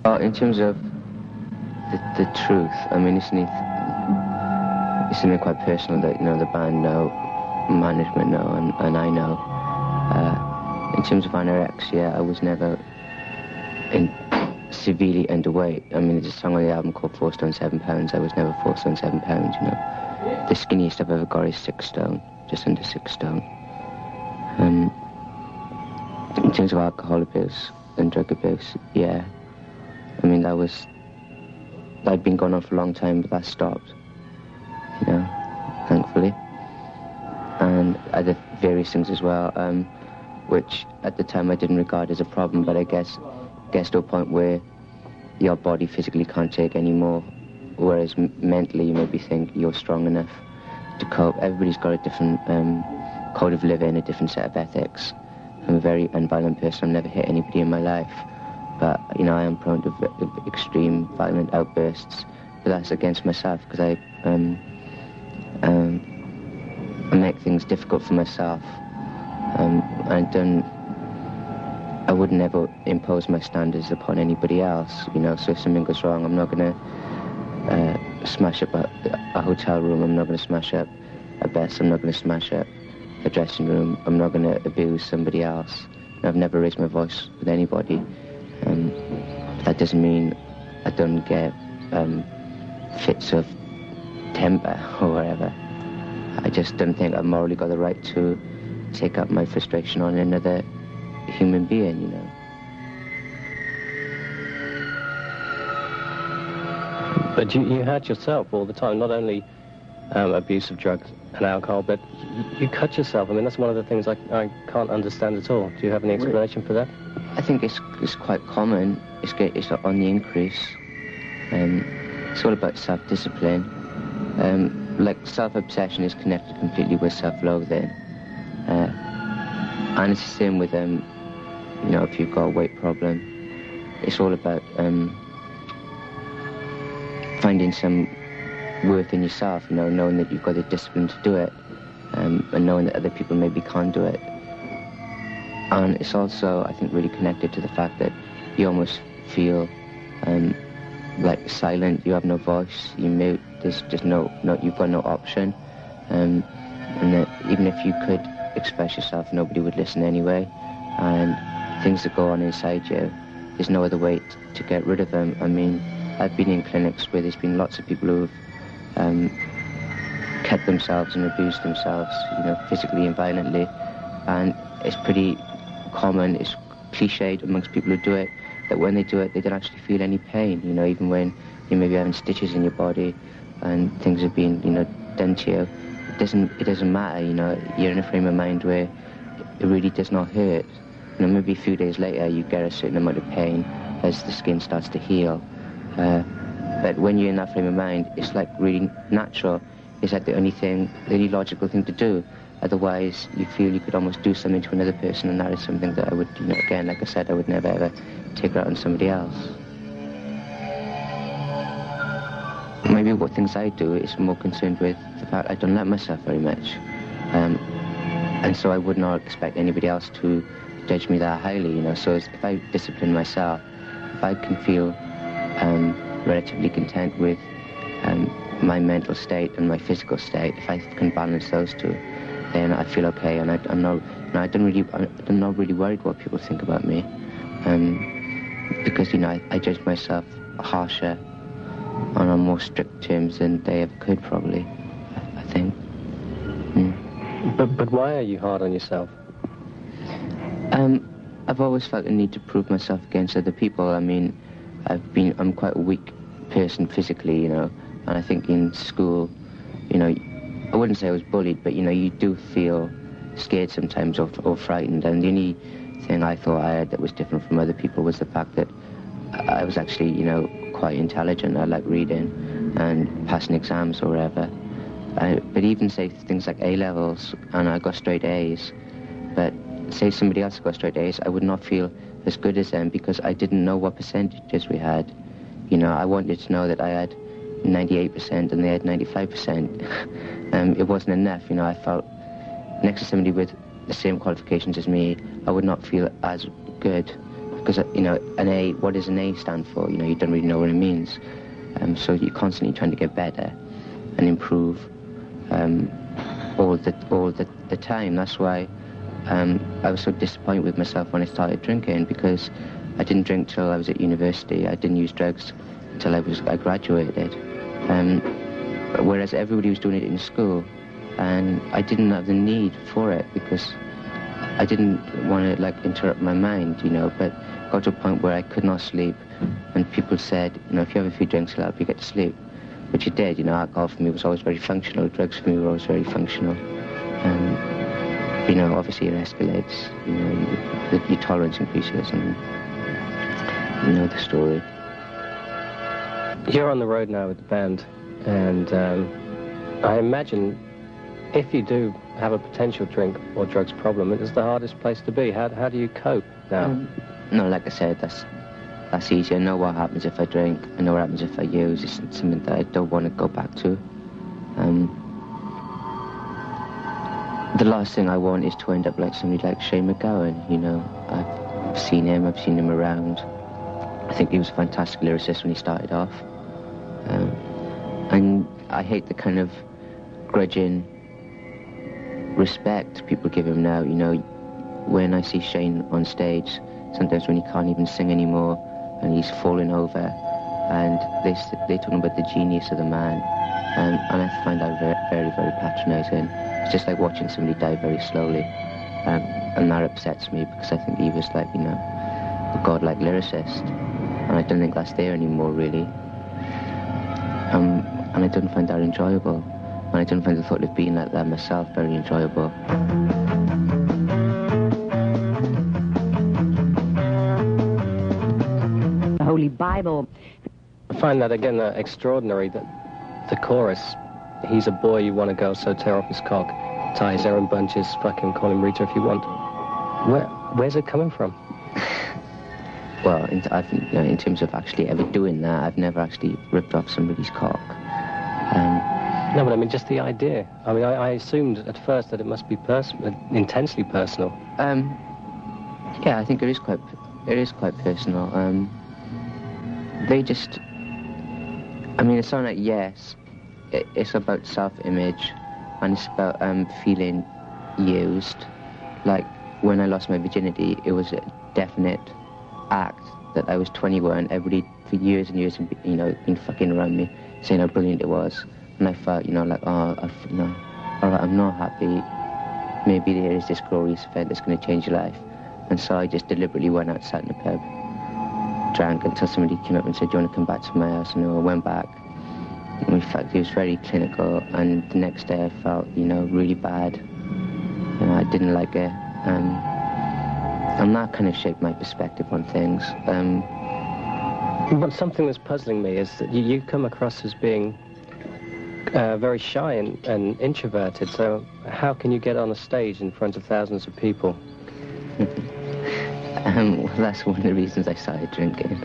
Oh, in terms of the truth, I mean, it's something quite personal that, the band know, management know, and I know. In terms of anorexia, I was never severely underweight. I mean, there's a song on the album called 4 stone 7 pounds. I was never 4 stone 7 pounds, The skinniest I've ever got is 6 stone, just under 6 stone. In terms of alcohol abuse and drug abuse, yeah. I mean, I'd been going on for a long time, but that stopped, thankfully. And other various things as well, which at the time I didn't regard as a problem, but I guess to a point where your body physically can't take any more, whereas mentally you maybe think you're strong enough to cope. Everybody's got a different code of living, a different set of ethics. I'm a very unviolent person. I've never hit anybody in my life, but I am prone to extreme violent outbursts. But that's against myself, because I make things difficult for myself. I would never impose my standards upon anybody else, so if something goes wrong, I'm not going to smash up a hotel room, I'm not going to smash up a bus, I'm not going to smash up a dressing room, I'm not going to abuse somebody else. I've never raised my voice with anybody. That doesn't mean I don't get fits of temper or whatever. I just don't think I've morally got the right to take up my frustration on another human being, But you hurt yourself all the time, not only abuse of drugs and alcohol, but you cut yourself. I mean, that's one of the things I can't understand at all. Do you have any explanation for that? I think it's quite common. It's on the increase. It's all about self-discipline. Like, self-obsession is connected completely with self-loathing. And it's the same with, if you've got a weight problem. It's all about finding some worth in yourself, knowing that you've got the discipline to do it, and knowing that other people maybe can't do it. And it's also, I think, really connected to the fact that you almost feel like silent. You have no voice, you mute, there's just you've got no option. And that even if you could express yourself, nobody would listen anyway. And things that go on inside you, there's no other way to get rid of them. I mean, I've been in clinics where there's been lots of people who've cut themselves and abused themselves, physically and violently. And it's pretty common, it's cliched amongst people who do it, that when they do it, they don't actually feel any pain, even when you may be having stitches in your body and things have been, done to you. It doesn't matter, you're in a frame of mind where it really does not hurt. Maybe a few days later you get a certain amount of pain as the skin starts to heal. But when you're in that frame of mind, it's like really natural. It's like the only logical thing to do. Otherwise, you feel you could almost do something to another person, and that is something that I would, again, like I said, I would never ever take it out on somebody else. Maybe what things I do is more concerned with the fact I don't like myself very much. And so I would not expect anybody else to judge me that highly, So if I discipline myself, if I can feel relatively content with my mental state and my physical state, if I can balance those two, then I feel okay, and I'm not really worried what people think about me, because I judge myself harsher and on more strict terms than they ever could, probably, I think. But why are you hard on yourself? I've always felt the need to prove myself against other people. I mean, I'm quite a weak person physically, and I think in school, I wouldn't say I was bullied, but you do feel scared sometimes or frightened, and the only thing I thought I had that was different from other people was the fact that I was actually, quite intelligent. I like reading and passing exams or whatever. But even say things like A-levels, and I got straight A's, but say somebody else got straight A's, I would not feel as good as them because I didn't know what percentages we had. I wanted to know that I had 98% and they had 95%. It wasn't enough, I felt next to somebody with the same qualifications as me, I would not feel as good. because, you know, what does an A stand for? You know, you don't really know what it means. So you're constantly trying to get better and improve all the time. That's why I was so disappointed with myself when I started drinking, because I didn't drink till I was at university. I didn't use drugs until I graduated. Whereas everybody was doing it in school, and I didn't have the need for it because I didn't want to, like, interrupt my mind, you know, but got to a point where I could not sleep, and people said, you know, if you have a few drinks, you'll get to sleep. Which you did, you know. Alcohol for me was always very functional, drugs for me were always very functional. You know, obviously it escalates, you know, your tolerance increases, and you know the story. You're on the road now with the band, and I imagine if you do have a potential drink or drugs problem, it is the hardest place to be. How do you cope now? No, like I said, that's easy. I know what happens if I drink. I know what happens if I use. It's something that I don't want to go back to. The last thing I want is to end up like somebody like Shane MacGowan, you know. I've seen him around. I think he was a fantastic lyricist when he started off. And I hate the kind of grudging respect people give him now, you know. When I see Shane on stage, sometimes when he can't even sing anymore and he's falling over, and they talk about the genius of the man, and I find that very, very patronising. It's just like watching somebody die very slowly, and that upsets me because I think he was, like, you know, a godlike lyricist, and I don't think that's there anymore, really. And I don't find that enjoyable, and I don't find the thought of being like that myself very enjoyable. The Holy Bible. I find that, again, extraordinary, that the chorus, he's a boy, you want to go, so tear off his cock, tie his hair in bunches, fucking call him Rita if you want. Where's it coming from? Well, I think, you know, in terms of actually ever doing that, I've never actually ripped off somebody's cock. No, but I mean, just the idea. I mean, I assumed at first that it must be intensely personal. Yeah, I think it is quite personal. They just, I mean, it's not like, yes, it's about self-image, and it's about feeling used. Like, when I lost my virginity, it was a definite act that I was 21, everybody for years and years, you know, been fucking around me, saying how brilliant it was, and I felt, you know, like, oh, you know, all right, I'm not happy, maybe there is this glorious event that's going to change your life, and so I just deliberately went out, sat in a pub, drank until somebody came up and said, do you want to come back to my house? And I went back, and in fact, it was very clinical, and the next day I felt, you know, really bad, you know, I didn't like it, and that kind of shaped my perspective on things. But something that's puzzling me is that you come across as being very shy and introverted, so how can you get on a stage in front of thousands of people? Well, that's one of the reasons I started drinking.